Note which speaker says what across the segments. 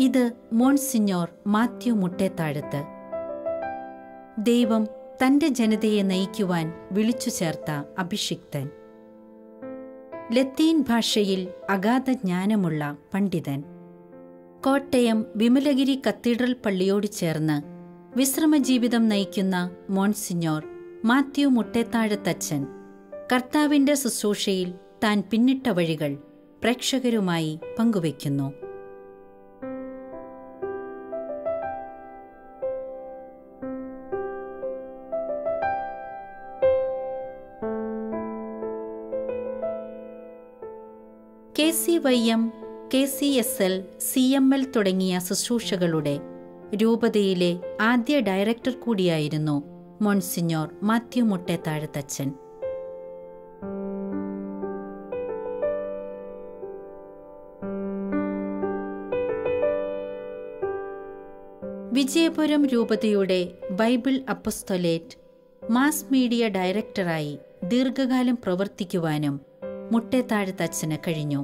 Speaker 1: ഇത് മോൺസിഞ്ഞോർ മാത്യു മുട്ടേത്താഴത്ത്. ദൈവം തന്റെ ജനതയെ നയിക്കുവാൻ വിളിച്ചു ചേർത്ത അഭിഷിക്തൻ. ലത്തീൻ ഭാഷയിൽ അഗാധ ജ്ഞാനമുള്ള പണ്ഡിതൻ. കോട്ടയം വിമലഗിരി കത്തീഡ്രൽ പള്ളിയോട് ചേർന്ന് വിശ്രമജീവിതം നയിക്കുന്ന മോൺസിഞ്ഞോർ മാത്യു മുട്ടേത്താഴത്തച്ഛൻ കർത്താവിന്റെ ശുശ്രൂഷയിൽ താൻ പിന്നിട്ട വഴികൾ പ്രേക്ഷകരുമായി പങ്കുവയ്ക്കുന്നു. KCYM, KCSL, CML തുടങ്ങിയ ശുശ്രൂഷകളുടെ രൂപതയിലെ ആദ്യ ഡയറക്ടർ കൂടിയായിരുന്നു മോൺസിഞ്ഞോർ മാത്യു മുട്ടേത്താഴത്തച്ഛൻ. വിജയപുരം രൂപതയുടെ ബൈബിൾ അപ്പസ്തോലേറ്റ് മാസ് മീഡിയ ഡയറക്ടറായി ദീർഘകാലം പ്രവർത്തിക്കുവാനും മുട്ടേത്താഴത്തച്ഛന് കഴിഞ്ഞു.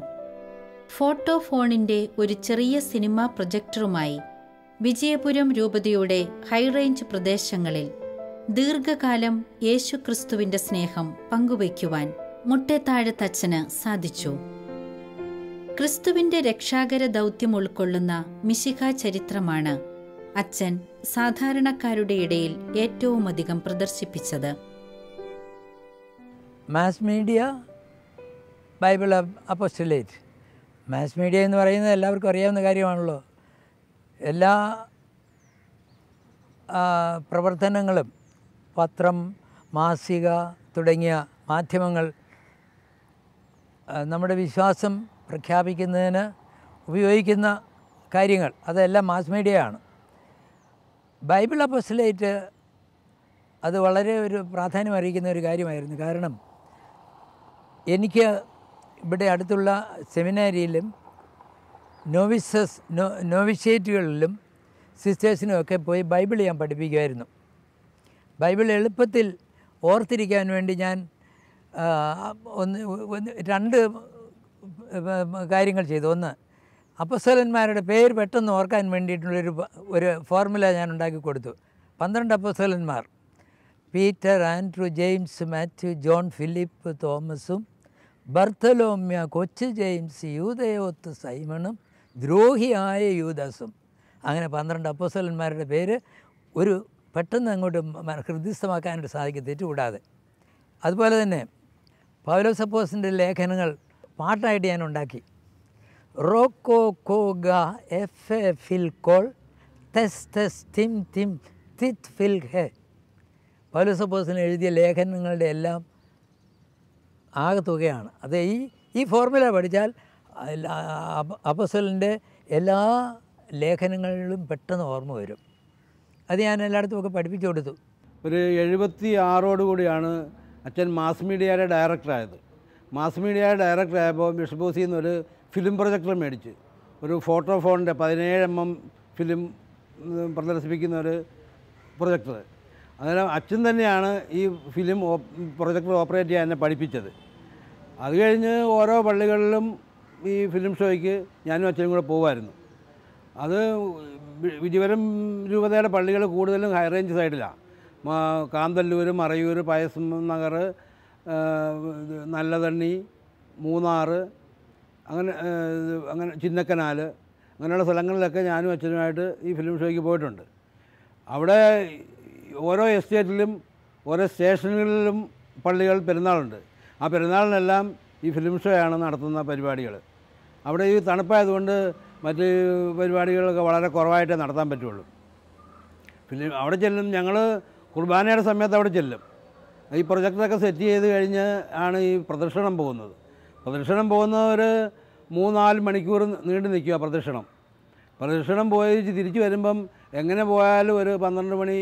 Speaker 1: ഫോട്ടോഫോണിന്റെ ഒരു ചെറിയ സിനിമാ പ്രൊജക്ടറുമായി വിജയപുരം രൂപതയുടെ ഹൈറേഞ്ച് പ്രദേശങ്ങളിൽ ദീർഘകാലം യേശുക്രിസ്തുവിന്റെ സ്നേഹം പങ്കുവയ്ക്കുവാൻ മുട്ടേത്താഴത്തച്ഛന് സാധിച്ചു. ക്രിസ്തുവിന്റെ രക്ഷാകര ദൗത്യം ഉൾക്കൊള്ളുന്ന മിശിഹാ ചരിത്രമാണ് അച്ഛൻ സാധാരണക്കാരുടെ ഇടയിൽ ഏറ്റവുമധികം പ്രദർശിപ്പിച്ചത്.
Speaker 2: Mass media bible apostolate. Mass media എന്ന് പറയുന്നത് എല്ലാവർക്കും അറിയാവുന്ന കാര്യമാണല്ലോ. എല്ലാ പ്രവർത്തനങ്ങളും പത്രം, മാസിക തുടങ്ങിയ മാധ്യമങ്ങൾ നമ്മുടെ വിശ്വാസം പ്രഖ്യാപിക്കുന്നതിന് ഉപയോഗിക്കുന്ന കാര്യങ്ങൾ അതെല്ലാം മാസ് മീഡിയയാണ്. ബൈബിൾ അപ്പോസ്റ്റലേറ്റ് അത് വളരെ ഒരു പ്രാധാന്യം അറിയിക്കുന്ന ഒരു കാര്യമായിരുന്നു. കാരണം എനിക്ക് ഇവിടെ അടുത്തുള്ള സെമിനാരിയിലും നോവിഷ്യേറ്റുകളിലും സിസ്റ്റേഴ്സിനുമൊക്കെ പോയി ബൈബിൾ ഞാൻ പഠിപ്പിക്കുമായിരുന്നു. ബൈബിൾ എളുപ്പത്തിൽ ഓർത്തിരിക്കാൻ വേണ്ടി ഞാൻ രണ്ട് കാര്യങ്ങൾ ചെയ്തു. ഒന്ന്, അപ്പോസ്തലന്മാരുടെ പേര് പെട്ടെന്ന് ഓർക്കാൻ വേണ്ടിയിട്ടുള്ളൊരു ഫോർമുല ഞാൻ ഉണ്ടാക്കി കൊടുത്തു. 12 അപ്പോസ്തലന്മാർ: Peter, Andrew, James, Matthew, John, Philip, തോമസും, ബർത്തലോമ്യ, കൊച്ചു ജെയിംസ്, യൂദയോത്ത്, സൈമണും, ദ്രോഹിയായ യൂദാസും. അങ്ങനെ 12 അപ്പോസ്തലന്മാരുടെ പേര് ഒരു പെട്ടെന്ന് അങ്ങോട്ട് ഹൃദയസ്ഥമാക്കാനായിട്ട് സാധിക്കും, തെറ്റുകൂടാതെ. അതുപോലെ തന്നെ പൗലോസ് അപ്പോസ്തലൻ്റെ ലേഖനങ്ങൾ പാട്ടായിട്ട് ഞാൻ ഉണ്ടാക്കി. റോക്കോ കോഗ എഫ് ഫിൽ കോൾ തെസ് തെസ് തിം തിം തിത് ഫിൽ ഹെ. പൗലോസ് അപ്പോസ്തലൻ എഴുതിയ ലേഖനങ്ങളുടെ എല്ലാം ആകെത്തുകയാണ്. അത് ഈ ഫോർമുല പഠിച്ചാൽ അപ്പോസ്തലൻ്റെ എല്ലാ ലേഖനങ്ങളിലും പെട്ടെന്ന് ഓർമ്മ വരും. അത് ഞാൻ എല്ലായിടത്തുമൊക്കെ പഠിപ്പിച്ചു കൊടുത്തു.
Speaker 3: ഒരു 76 കൂടിയാണ് അച്ഛൻ മാസ് മീഡിയയുടെ ഡയറക്ടറായത്. മാസ് മീഡിയയുടെ ഡയറക്ടറായപ്പോൾ ബിഷപ്പ് ഹൗസിൽ നിന്നൊരു ഫിലിം പ്രൊജക്ടർ മേടിച്ച്, ഒരു ഫോട്ടോഫോണിൻ്റെ 17mm ഫിലിം പ്രദർശിപ്പിക്കുന്ന ഒരു പ്രൊജക്ടർ. അങ്ങനെ അച്ഛൻ തന്നെയാണ് ഈ ഫിലിം പ്രൊജക്ടർ ഓപ്പറേറ്റ് ചെയ്യാൻ എന്നെ പഠിപ്പിച്ചത്. അത് കഴിഞ്ഞ് ഓരോ പള്ളികളിലും ഈ ഫിലിം ഷോയ്ക്ക് ഞാനും അച്ഛനും കൂടെ പോകുമായിരുന്നു. അത് വിജയപുരം രൂപതയുടെ പള്ളികൾ കൂടുതലും ഹൈ റേഞ്ച് സൈഡിലാണ്. കാന്തല്ലൂർ, മറയൂർ, പയസ് നഗർ, നല്ലതണ്ണി, മൂന്നാർ, അങ്ങനെ ചിന്നക്കനാൽ, അങ്ങനെയുള്ള സ്ഥലങ്ങളിലൊക്കെ ഞാനും അച്ഛനുമായിട്ട് ഈ ഫിലിം ഷോയ്ക്ക് പോയിട്ടുണ്ട്. അവിടെ ഓരോ എസ്റ്റേറ്റിലും ഓരോ സ്റ്റേഷനുകളിലും പള്ളികൾ പെരുന്നാളുണ്ട്. ആ പെരുന്നാളിനെല്ലാം ഈ ഫിലിം ഷോയാണ് നടത്തുന്ന പരിപാടികൾ. അവിടെ ഈ തണുപ്പായതുകൊണ്ട് മറ്റ് പരിപാടികളൊക്കെ വളരെ കുറവായിട്ടേ നടത്താൻ പറ്റുള്ളൂ. അവിടെ ചെല്ലും, ഞങ്ങൾ കുർബാനയുടെ സമയത്ത് അവിടെ ചെല്ലും. ഈ പ്രൊജക്ടറൊക്കെ സെറ്റ് ചെയ്ത് കഴിഞ്ഞ് ആണ് ഈ പ്രദർശനം പോകുന്നത്. പ്രദർശനം പോകുന്നവർ 3-4 മണിക്കൂർ നീണ്ടു നിൽക്കുക പ്രദർശനം പോയി തിരിച്ചു വരുമ്പം എങ്ങനെ പോയാലും ഒരു 12 മണി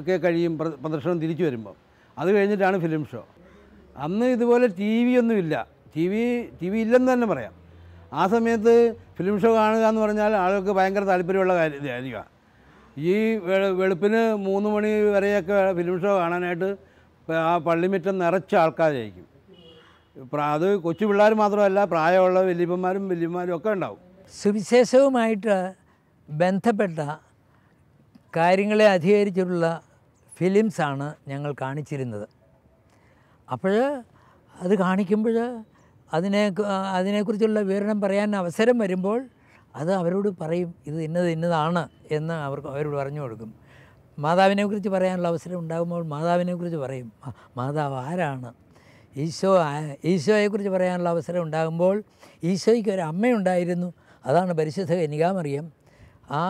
Speaker 3: ഒക്കെ കഴിയും പ്രദർശനം തിരിച്ചു വരുമ്പം. അത് കഴിഞ്ഞിട്ടാണ് ഫിലിം ഷോ. അന്ന് ഇതുപോലെ ടി വി ഒന്നുമില്ല, ടി വി ഇല്ലെന്ന് തന്നെ പറയാം. ആ സമയത്ത് ഫിലിം ഷോ കാണുക എന്ന് പറഞ്ഞാൽ ആളുകൾക്ക് ഭയങ്കര താല്പര്യമുള്ള കാര്യമാണ്. ഈ വെളുപ്പിന് 3 മണി വരെയൊക്കെ ഫിലിം ഷോ കാണാനായിട്ട് ആ പള്ളിമുറ്റം നിറച്ച ആൾക്കാരായിരിക്കും. അത് കൊച്ചു പിള്ളേർ മാത്രമല്ല, പ്രായമുള്ള വല്യമ്മമാരും ഒക്കെ ഉണ്ടാവും.
Speaker 2: സുവിശേഷവുമായിട്ട് ബന്ധപ്പെട്ട കാര്യങ്ങളെ അധികരിച്ചിട്ടുള്ള ഫിലിംസാണ് ഞങ്ങൾ അപ്പോൾ അത് കാണിക്കുമ്പോൾ അതിനെക്കുറിച്ചുള്ള വിവരണം പറയാൻ അവസരം വരുമ്പോൾ അത് അവരോട് പറയും, ഇത് ഇന്നതാണ് എന്ന് അവരോട് പറഞ്ഞു കൊടുക്കും. മാതാവിനെക്കുറിച്ച് പറയാനുള്ള അവസരം ഉണ്ടാകുമ്പോൾ മാതാവിനെക്കുറിച്ച് പറയും, മാതാവ് ആരാണ്, ഈശോയെക്കുറിച്ച് പറയാനുള്ള അവസരം ഉണ്ടാകുമ്പോൾ ഈശോയ്ക്ക് ഒരു അമ്മയുണ്ടായിരുന്നു, അതാണ് പരിശുദ്ധ കന്യകാമറിയം. ആ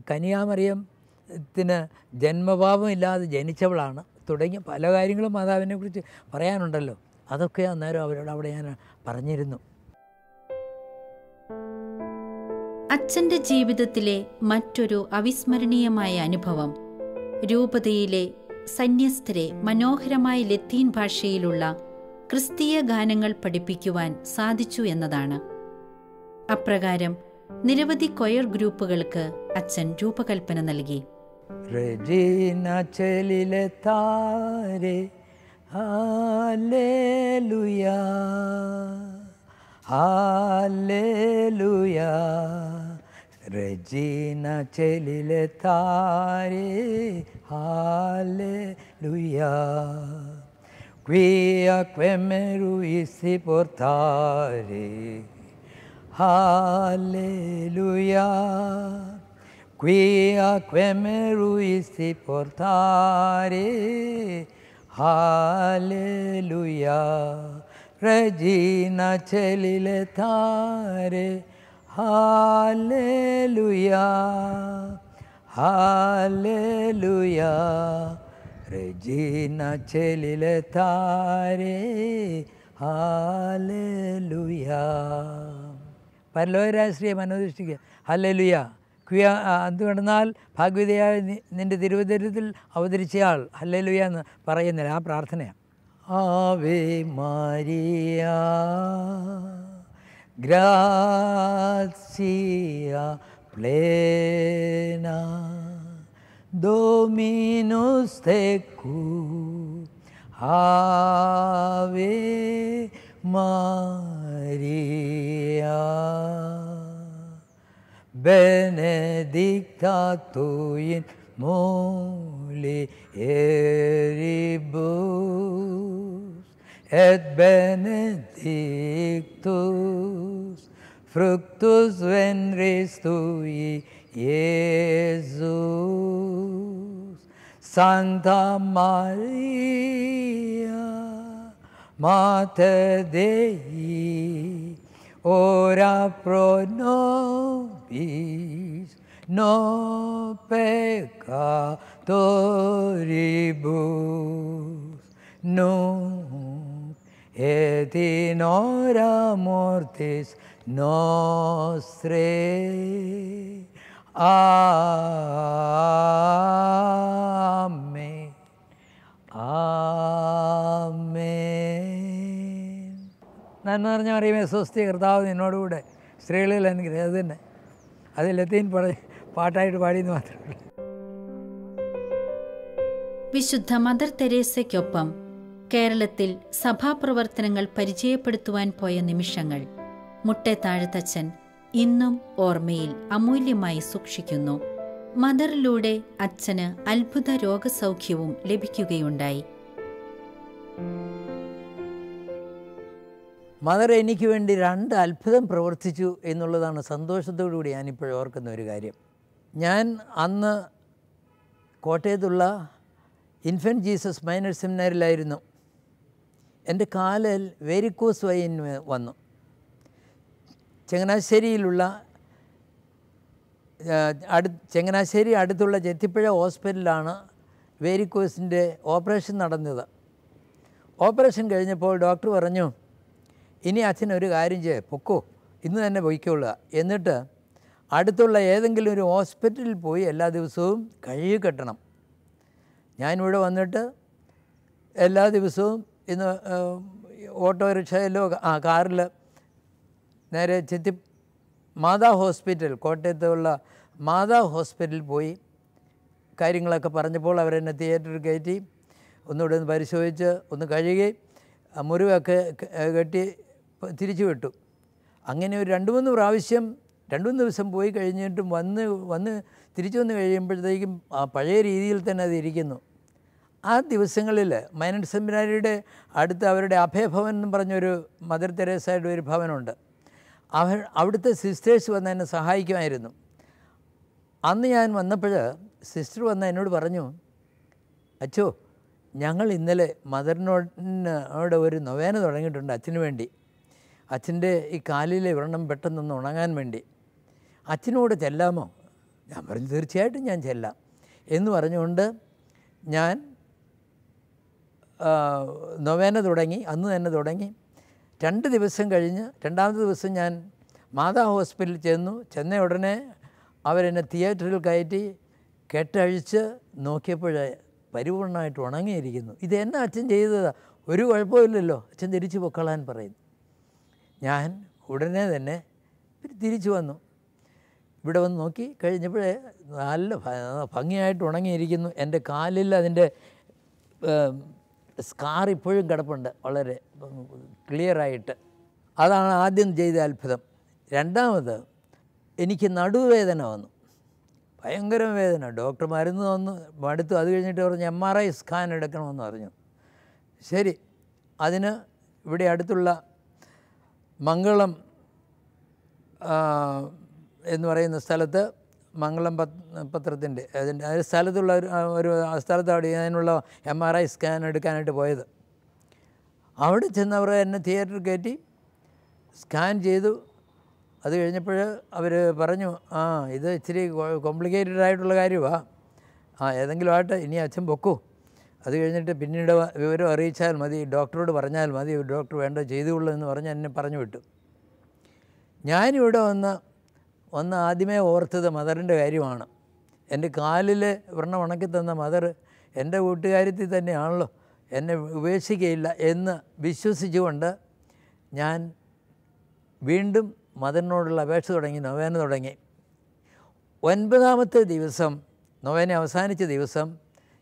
Speaker 2: കന്യകാമറിയത്തിന് ജന്മപാപമില്ലാതെ ജനിച്ചവളാണ് തുടങ്ങിയ പല കാര്യങ്ങളും മാതാവിനെക്കുറിച്ച് പറയാനുണ്ടല്ലോ. അതൊക്കെ അന്നേരം അവരോട് അവിടെ ഞാൻ പറഞ്ഞിരുന്നു.
Speaker 1: അച്ഛൻ്റെ ജീവിതത്തിലെ മറ്റൊരു അവിസ്മരണീയമായ അനുഭവം രൂപതയിലെ സന്യസ്തരെ മനോഹരമായ ലത്തീൻ ഭാഷയിലുള്ള ക്രിസ്തീയ ഗാനങ്ങൾ പഠിപ്പിക്കുവാൻ സാധിച്ചു എന്നതാണ്. അപ്രകാരം നിരവധി കൊയർ ഗ്രൂപ്പുകൾക്ക് അച്ഛൻ രൂപകൽപ്പന നൽകി.
Speaker 2: റെജീന ചെലിലെ താരെ ഹല്ലേലൂയാ ഹല്ലേലൂയാ, റെജീന ചെലിലെ താരെ ഹല്ലേലൂയാ, quia quemeruisti portare hallelujah, quia quemeruisti portare hallelujah, regina celile tare hallelujah, hallelujah, regina celile tare hallelujah. പരലോകരാഷ്ട്രീയ മനോദൃഷ്ടിക്ക് ഹല്ലേലൂയ എന്തുകൊണ്ടെന്നാൽ ഭാഗ്യവതിയായ നിൻ്റെ തിരുവചനത്തിൽ അവതരിച്ചയാൾ ഹല്ലേലൂയ എന്ന് പറയുന്നില്ല, ആ പ്രാർത്ഥനയാണ്. ആവേ മരിയ ഗ്രാസിയ പ്ലേന Dominus tecum, Ave Maria, benedicta tu in mulieribus, et benedictus fructus ventris tui, Jesus. Santa Maria, Mater Dei, ora pro nobis peccatoribus, nunc et in hora mortis nostre. ആമേൻ ആമേൻ. നന്മ നിറഞ്ഞ മറിയമേ സ്വസ്തി, കർത്താവ് നിന്നോടുകൂടെ സ്ത്രീകളിൽ എനിക്ക് അത് തന്നെ, അത് ലത്തീൻ പാട്ടായിട്ട് പാടിയെന്ന് മാത്രമേ.
Speaker 1: വിശുദ്ധ മദർ തെരേസയ്ക്കൊപ്പം കേരളത്തിൽ സഭാപ്രവർത്തനങ്ങൾ പരിചയപ്പെടുത്തുവാൻ പോയ നിമിഷങ്ങൾ മുട്ടേത്താഴത്തച്ഛൻ ഇന്നും ഓർമ്മയിൽ അമൂല്യമായി സൂക്ഷിക്കുന്നു. മദറിലൂടെ അച്ഛന് അത്ഭുത രോഗസൗഖ്യവും ലഭിക്കുകയുണ്ടായി.
Speaker 2: മദർ എനിക്ക് വേണ്ടി 2 അത്ഭുതം പ്രവർത്തിച്ചു എന്നുള്ളതാണ് സന്തോഷത്തോടു കൂടി ഞാനിപ്പോഴും ഓർക്കുന്ന ഒരു കാര്യം. ഞാൻ അന്ന് കോട്ടയത്തുള്ള ഇൻഫൻറ്റ് ജീസസ് മൈനർ സെമിനാരിലായിരുന്നു. എൻ്റെ കാലിൽ വെരിക്കോസ് വെയിൻ വന്നു. ചങ്ങനാശ്ശേരിയിലുള്ള ചങ്ങനാശ്ശേരി അടുത്തുള്ള ചെത്തിപ്പുഴ ഹോസ്പിറ്റലിലാണ് വെരിക്കോസിൻ്റെ ഓപ്പറേഷൻ നടന്നത്. ഓപ്പറേഷൻ കഴിഞ്ഞപ്പോൾ ഡോക്ടർ പറഞ്ഞു, ഇനി അച്ഛനൊരു കാര്യം പൊക്കോ, ഇന്ന് തന്നെ പൊയ്ക്കൊള്ളുക, എന്നിട്ട് അടുത്തുള്ള ഏതെങ്കിലും ഒരു ഹോസ്പിറ്റലിൽ പോയി എല്ലാ ദിവസവും കഴുകി കെട്ടണം. ഞാനിവിടെ വന്നിട്ട് എല്ലാ ദിവസവും ഇന്ന് ഓട്ടോറിക്ഷയിലോ കാറിൽ നേരെ മാതാ ഹോസ്പിറ്റൽ, കോട്ടയത്തുള്ള മാതാ ഹോസ്പിറ്റലിൽ പോയി കാര്യങ്ങളൊക്കെ പറഞ്ഞപ്പോൾ അവരെന്നെ തിയേറ്ററിൽ കയറ്റി ഒന്നുകൂടെ ഒന്ന് പരിശോധിച്ച് ഒന്ന് കഴുകി മുറിവൊക്കെ കെട്ടി തിരിച്ചു വിട്ടു. അങ്ങനെ ഒരു 2-3 പ്രാവശ്യം 2-3 ദിവസം പോയി കഴിഞ്ഞിട്ടും വന്ന് തിരിച്ചു വന്ന് കഴിയുമ്പോഴത്തേക്കും ആ പഴയ രീതിയിൽ തന്നെ അത് ഇരിക്കുന്നു. ആ ദിവസങ്ങളിൽ മൈനർ സെമിനാരിയുടെ അടുത്ത് അവരുടെ അഭയഭവൻ എന്ന് പറഞ്ഞൊരു മദർ തെരേസയുടെ ഒരു ഭവനമുണ്ട്. അവിടുത്തെ സിസ്റ്റേഴ്സ് വന്ന് എന്നെ സഹായിക്കുമായിരുന്നു. അന്ന് ഞാൻ വന്നപ്പോൾ സിസ്റ്റർ വന്ന് എന്നോട് പറഞ്ഞു, അച്ചോ, ഞങ്ങൾ ഇന്നലെ മദറിനോട് ഒരു നൊവേന തുടങ്ങിയിട്ടുണ്ട് അച്ഛന് വേണ്ടി. അച്ഛൻ്റെ ഈ കാലിലെ വ്രണം പെട്ടെന്നൊന്ന് ഉണങ്ങാൻ വേണ്ടി. അച്ഛനോട് ചെല്ലാമോ? ഞാൻ പറഞ്ഞു, തീർച്ചയായിട്ടും ഞാൻ ചെല്ലാം എന്ന് പറഞ്ഞുകൊണ്ട് ഞാൻ നൊവേന തുടങ്ങി. അന്ന് തന്നെ തുടങ്ങി. 2 ദിവസം കഴിഞ്ഞ് 2ാമത്തെ ദിവസം ഞാൻ മാതാ ഹോസ്പിറ്റലിൽ ചെന്ന ഉടനെ അവരെന്നെ തിയേറ്ററിൽ കയറ്റി കെട്ടഴിച്ച് നോക്കിയപ്പോഴേ പരിപൂർണമായിട്ട് ഉണങ്ങിയിരിക്കുന്നു. ഇത് എന്നാ അച്ഛൻ ചെയ്തതാണ്? ഒരു കുഴപ്പമില്ലല്ലോ, അച്ഛൻ തിരിച്ചു പൊക്കളാൻ പറയുന്നു. ഞാൻ ഉടനെ തന്നെ തിരിച്ചു വന്നു. ഇവിടെ വന്ന് നോക്കി കഴിഞ്ഞപ്പോഴേ നല്ല ഭംഗിയായിട്ട് ഉണങ്ങിയിരിക്കുന്നു. എൻ്റെ കാലിൽ അതിൻ്റെ സ്കാർ ഇപ്പോഴും കിടപ്പുണ്ട്, വളരെ ക്ലിയറായിട്ട്. അതാണ് ആദ്യം ചെയ്ത അത്ഭുതം. 2ാമത് എനിക്ക് നടുവേദന വന്നു, ഭയങ്കര വേദന. ഡോക്ടർ മരുന്ന് തന്നു, മടുത്തു. അത് കഴിഞ്ഞിട്ട് പറഞ്ഞു MRI സ്കാൻ എടുക്കണമെന്ന് പറഞ്ഞു. ശരി, അതിന് ഇവിടെ അടുത്തുള്ള മംഗളം എന്ന് പറയുന്ന സ്ഥലത്ത്, മംഗളം പത്രത്തിൻ്റെ അതിൻ്റെ സ്ഥലത്തുള്ള ഒരു സ്ഥലത്ത് അവിടെ അതിനുള്ള MRI സ്കാൻ എടുക്കാനായിട്ട് പോയത്. അവിടെ ചെന്നവർ എന്നെ തിയേറ്ററിൽ കയറ്റി സ്കാൻ ചെയ്തു. അത് കഴിഞ്ഞപ്പോൾ അവർ പറഞ്ഞു, ഇത് ഇച്ചിരി കോംപ്ലിക്കേറ്റഡ് ആയിട്ടുള്ള കാര്യമാണ്, ഏതെങ്കിലും ആട്ടെ, ഇനി അച്ഛൻ പൊക്കൂ, അത് കഴിഞ്ഞിട്ട് പിന്നീട് വിവരം അറിയിച്ചാൽ മതി, ഡോക്ടറോട് പറഞ്ഞാൽ മതി, ഡോക്ടർ വേണ്ട ചെയ്തുകൊള്ളൂ എന്ന് പറഞ്ഞ് എന്നെ പറഞ്ഞു വിട്ടു. ഞാനിവിടെ വന്ന് ആദ്യമേ ഓർത്തത് മദറിൻ്റെ കാര്യമാണ്. എൻ്റെ കാലിൽ വ്രണം ഉണക്കി തന്ന മദർ എൻ്റെ കൂട്ടുകാരത്തിൽ തന്നെയാണല്ലോ, എന്നെ ഉപേക്ഷിക്കുകയില്ല എന്ന് വിശ്വസിച്ചുകൊണ്ട് ഞാൻ വീണ്ടും മദറിനോടുള്ള അപേക്ഷ തുടങ്ങി, നൊവേന തുടങ്ങി. 9ാമത്തെ ദിവസം, നൊവേന അവസാനിച്ച ദിവസം,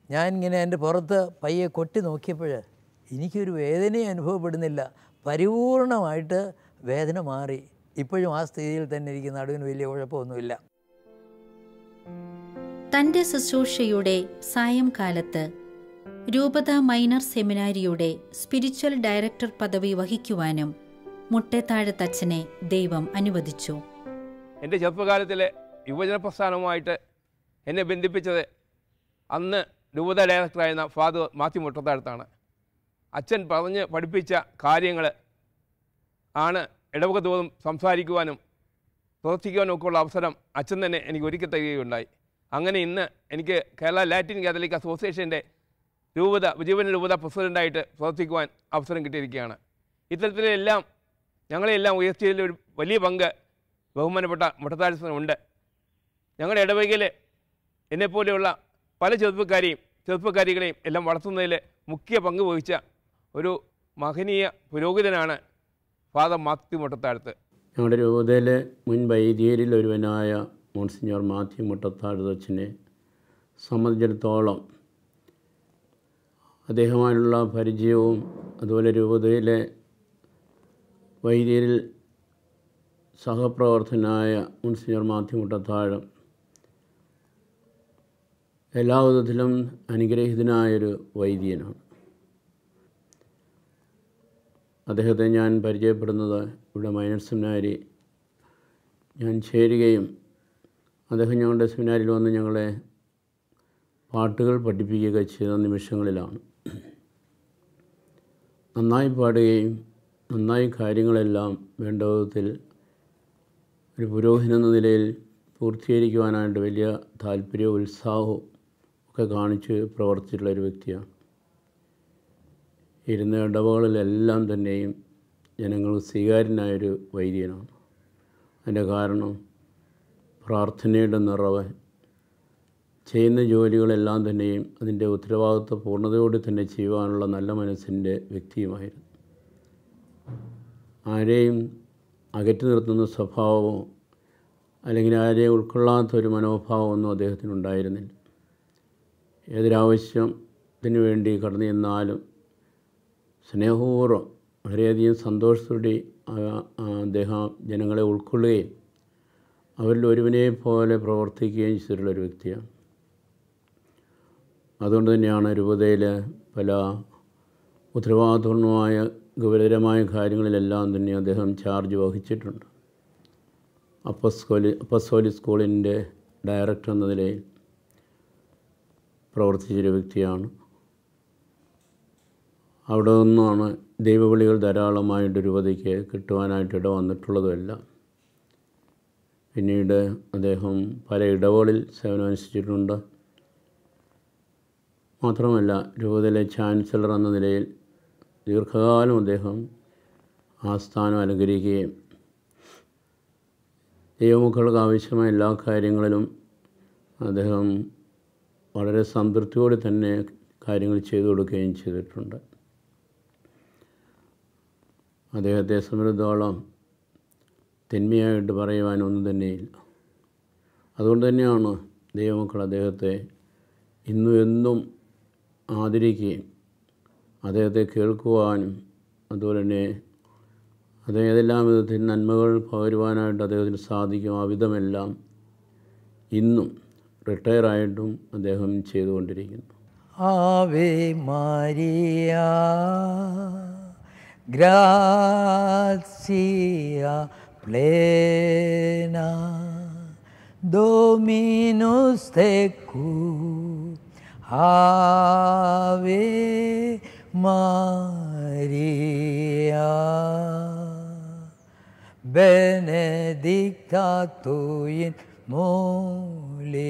Speaker 2: ഞാൻ ഇങ്ങനെ എൻ്റെ പുറത്ത് പയ്യെ കൊട്ടി നോക്കിയപ്പോൾ എനിക്കൊരു വേദനയും അനുഭവപ്പെടുന്നില്ല. പരിപൂർണമായിട്ട് വേദന മാറി. ഇപ്പോഴും ആ സ്ഥിതിയിൽ തന്നെ ഇരിക്കുന്ന, നടുവിന് വലിയ കുഴപ്പമൊന്നുമില്ല.
Speaker 1: തൻ്റെ ശുശ്രൂഷയുടെ സായംകാലത്ത് രൂപത മൈനർ സെമിനാരിയുടെ സ്പിരിച്വൽ ഡയറക്ടർ പദവി വഹിക്കുവാനും മുട്ടേത്താഴത്തച്ഛനെ ദൈവം അനുവദിച്ചു.
Speaker 4: എൻ്റെ ചെറുപ്പകാലത്തിലെ യുവജന പ്രസ്ഥാനവുമായിട്ട് എന്നെ ബന്ധിപ്പിച്ചത് അന്ന് രൂപത ഡയറക്ടറായിരുന്ന ഫാദർ മാത്യു മുട്ടത്താഴത്താണ്. അച്ഛൻ പറഞ്ഞ് പഠിപ്പിച്ച കാര്യങ്ങൾ ആണ് ഇടവക തോറും സംസാരിക്കുവാനും പ്രവർത്തിക്കുവാനും ഒക്കെ ഉള്ള അവസരം അച്ഛൻ തന്നെ എനിക്ക് ഒരുക്കി തരികയുണ്ടായി. അങ്ങനെ ഇന്ന് എനിക്ക് കേരള ലാറ്റിൻ കാത്തലിക് അസോസിയേഷൻ്റെ വിജയവന രൂപത പ്രസിഡൻ്റായിട്ട് പ്രവർത്തിക്കുവാൻ അവസരം കിട്ടിയിരിക്കുകയാണ്. ഇത്തരത്തിലെല്ലാം ഞങ്ങളെല്ലാം ഉയർത്തിയതിൽ ഒരു വലിയ പങ്ക് ബഹുമാനപ്പെട്ട മുട്ടത്താഴത്തിനുണ്ട്. ഞങ്ങളുടെ ഇടവകയിൽ എന്നെപ്പോലെയുള്ള പല ചെറുപ്പക്കാരികളെയും എല്ലാം വളർത്തുന്നതിൽ മുഖ്യ പങ്ക് വഹിച്ച ഒരു മഹനീയ പുരോഹിതനാണ് ഫാദർ മാത്യു മുട്ടത്താഴത്ത്.
Speaker 5: ഞങ്ങളുടെ രൂപതയിലെ മുൻ വൈദികരിൽ ഒരുവനായ മോൺസിഞ്ഞോർ മാത്യു മുട്ടത്താഴത്തച്ഛനെ സംബന്ധിച്ചിടത്തോളം അദ്ദേഹമായുള്ള പരിചയവും അതുപോലെ രൂപതയിലെ വൈദികരിൽ സഹപ്രവർത്തനായ മോൺസിഞ്ഞോർ മാത്യു മുട്ടത്താഴം എല്ലാ വിധത്തിലും അനുഗ്രഹീതനായൊരു വൈദികനാണ്. അദ്ദേഹത്തെ ഞാൻ പരിചയപ്പെടുന്നത് ഇവിടെ മൈനർ സെമിനാരി ഞാൻ ചേരുകയും അദ്ദേഹം ഞങ്ങളുടെ സെമിനാരിയിൽ വന്ന് ഞങ്ങളെ പാട്ടുകൾ പഠിപ്പിക്കുകയൊക്കെ ചെയ്ത നിമിഷങ്ങളിലാണ്. നന്നായി പാടുകയും നന്നായി കാര്യങ്ങളെല്ലാം വേണ്ട വിധത്തിൽ ഒരു പുരോഹിതൻ എന്ന നിലയിൽ പൂർത്തീകരിക്കുവാനായിട്ട് വലിയ താല്പര്യവും ഉത്സാഹവും ഒക്കെ കാണിച്ച് പ്രവർത്തിച്ചിട്ടുള്ള ഒരു വ്യക്തിയാണ്. ഇരുന്ന ഇടവകളിലെല്ലാം തന്നെയും ജനങ്ങൾക്ക് സ്വീകാര്യനായൊരു വൈദികനാണ്. അതിൻ്റെ കാരണം പ്രാർത്ഥനയുടെ നിറവ്, ചെയ്യുന്ന ജോലികളെല്ലാം തന്നെയും അതിൻ്റെ ഉത്തരവാദിത്വ പൂർണ്ണതയോടെ തന്നെ ചെയ്യുവാനുള്ള നല്ല മനസ്സിൻ്റെ വ്യക്തിയുമായിരുന്നു. ആരെയും അകറ്റി നിർത്തുന്ന സ്വഭാവമോ അല്ലെങ്കിൽ ആരെയും ഉൾക്കൊള്ളാത്തൊരു മനോഭാവമൊന്നും അദ്ദേഹത്തിനുണ്ടായിരുന്നില്ല. ഏതൊരാവശ്യത്തിന് വേണ്ടി കടന്നു ചെന്നാലും സ്നേഹപൂർവ്വം വളരെയധികം സന്തോഷത്തോടെ അദ്ദേഹം ജനങ്ങളെ ഉൾക്കൊള്ളുകയും അവരിൽ ഒരുവനെ പോലെ പ്രവർത്തിക്കുകയും ചെയ്തിട്ടുള്ളൊരു വ്യക്തിയാണ്. അതുകൊണ്ട് തന്നെയാണ് രൂപതയിൽ പല ഉത്തരവാദിത്തപൂർണ്ണമായ ഗൗരവമായ കാര്യങ്ങളിലെല്ലാം തന്നെ അദ്ദേഹം ചാർജ് വഹിച്ചിട്ടുണ്ട്. അപ്പസ്തോലിക് സ്കൂളിൻ്റെ ഡയറക്ടർ എന്ന നിലയിൽ പ്രവർത്തിച്ചൊരു വ്യക്തിയാണ്. അവിടെ നിന്നാണ് ദൈവവിളികൾ ധാരാളമായിട്ട് രൂപതയ്ക്ക് കിട്ടുവാനായിട്ട് ഇട വന്നിട്ടുള്ളതുമെല്ലാം. പിന്നീട് അദ്ദേഹം പല ഇടവുകളിൽ സേവനമനുഷ്ഠിച്ചിട്ടുണ്ട്. മാത്രമല്ല രൂപതയിലെ ചാൻസലർ എന്ന നിലയിൽ ദീർഘകാലം അദ്ദേഹം ആ സ്ഥാനം അലങ്കരിക്കുകയും ദൈവമക്കൾക്ക് ആവശ്യമായ എല്ലാ കാര്യങ്ങളിലും അദ്ദേഹം വളരെ സംതൃപ്തിയോടെ തന്നെ കാര്യങ്ങൾ ചെയ്തു കൊടുക്കുകയും ചെയ്തിട്ടുണ്ട്. അദ്ദേഹത്തെ സംബന്ധിച്ചിടത്തോളം തിന്മയായിട്ട് പറയുവാനൊന്നും തന്നെയില്ല. അതുകൊണ്ട് തന്നെയാണ് ദൈവമക്കൾ അദ്ദേഹത്തെ ഇന്നും എന്നും ആദരിക്കുകയും അദ്ദേഹത്തെ കേൾക്കുവാനും അതുപോലെ തന്നെ ഏതെല്ലാം വിധത്തിൽ നന്മകൾ പകരുവാനായിട്ട് അദ്ദേഹത്തിന് സാധിക്കും. ആ വിധമെല്ലാം ഇന്നും റിട്ടയറായിട്ടും അദ്ദേഹം ചെയ്തുകൊണ്ടിരിക്കുന്നു.
Speaker 2: ആവേ Maria Grazia പ്ലേന ഡോമിനസ് tecum. Ave Maria, benedicta tu in mulieribus,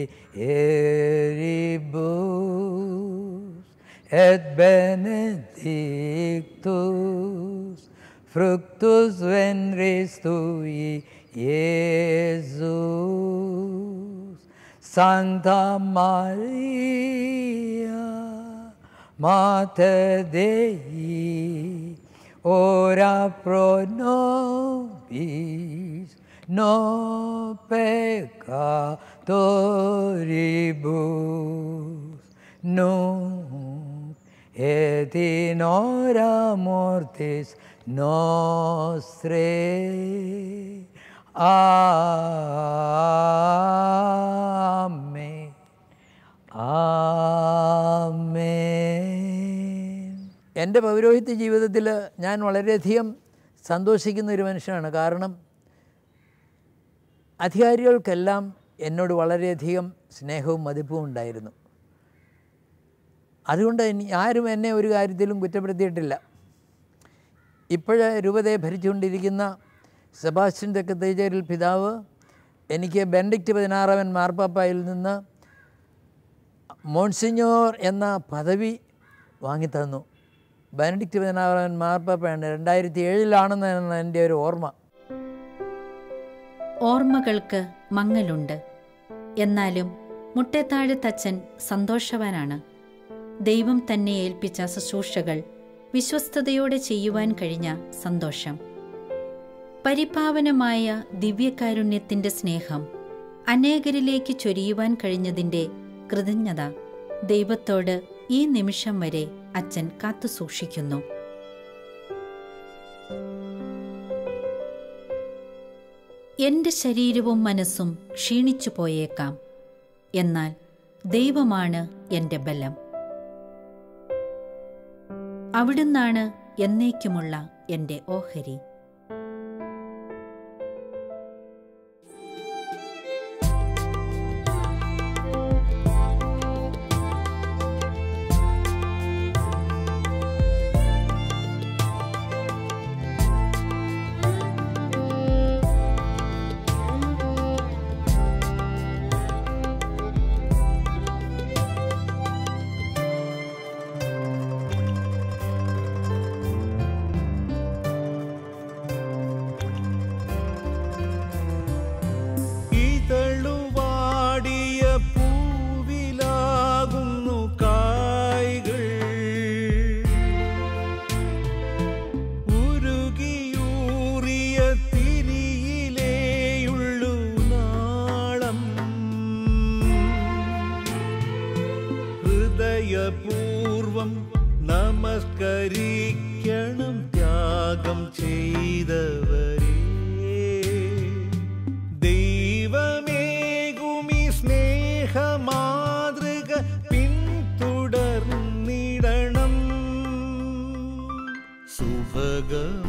Speaker 2: et benedictus fructus ventris tui, Iesus. Sancta Maria, Mater Dei, ora pro nobis peccatoribus, nunc et in hora mortis nostrae. Amen. ആമേൻ. എൻ്റെ പൗരോഹിത്യ ജീവിതത്തിൽ ഞാൻ വളരെയധികം സന്തോഷിക്കുന്ന ഒരു മനുഷ്യനാണ്. കാരണം അധികാരികൾക്കെല്ലാം എന്നോട് വളരെയധികം സ്നേഹവും മതിപ്പും ഉണ്ടായിരുന്നു. അതുകൊണ്ട് ആരും എന്നെ ഒരു കാര്യത്തിലും കുറ്റപ്പെടുത്തിയിട്ടില്ല. ഇപ്പോഴേ രൂപതയെ ഭരിച്ചുകൊണ്ടിരിക്കുന്ന സെബാസ്റ്റ്യൻ തെക്കത്തേച്ചേരിൽ പിതാവ് എനിക്ക് ബെനഡിക്റ്റ് 16 മാർപ്പാപ്പായിൽ നിന്ന് മോൺസിഞ്ഞോർ എന്ന പദവി വാങ്ങിത്തന്നു. ബെനഡിക്റ്റ് 16 മാർപ്പാപ്പയാണ്. 2007 എൻ്റെ ഒരു ഓർമ്മ.
Speaker 1: ഓർമ്മകൾക്ക് മങ്ങലുണ്ട്. എന്നാലും മുട്ടേത്താഴത്തച്ഛൻ സന്തോഷവാനാണ്. ദൈവം തന്നെ ഏൽപ്പിച്ച ശുശ്രൂഷകൾ വിശ്വസ്തയോടെ ചെയ്യുവാൻ കഴിഞ്ഞ സന്തോഷം, പരിപാവനമായ ദിവ്യകാരുണ്യത്തിൻ്റെ സ്നേഹം അനേകരിലേക്ക് ചൊരിയുവാൻ കഴിഞ്ഞതിൻ്റെ കൃതജ്ഞത ദൈവത്തോട് ഈ നിമിഷം വരെ അച്ഛൻ കാത്തുസൂക്ഷിക്കുന്നു. എൻ്റെ ശരീരവും മനസ്സും ക്ഷീണിച്ചു പോയേക്കാം, എന്നാൽ ദൈവമാണ് എൻ്റെ ബലം. അവിടുന്നാണ് എന്നേക്കുമുള്ള എൻ്റെ ഓഹരി.
Speaker 6: ഹൃദയപൂർവം നമസ്കരിക്കണം ത്യാഗം ചെയ്തവരെ. ദൈവമേകുമി സ്നേഹമാതൃക പിന്തുടർന്നിടണം. സുഭഗമോർമ്മകൾ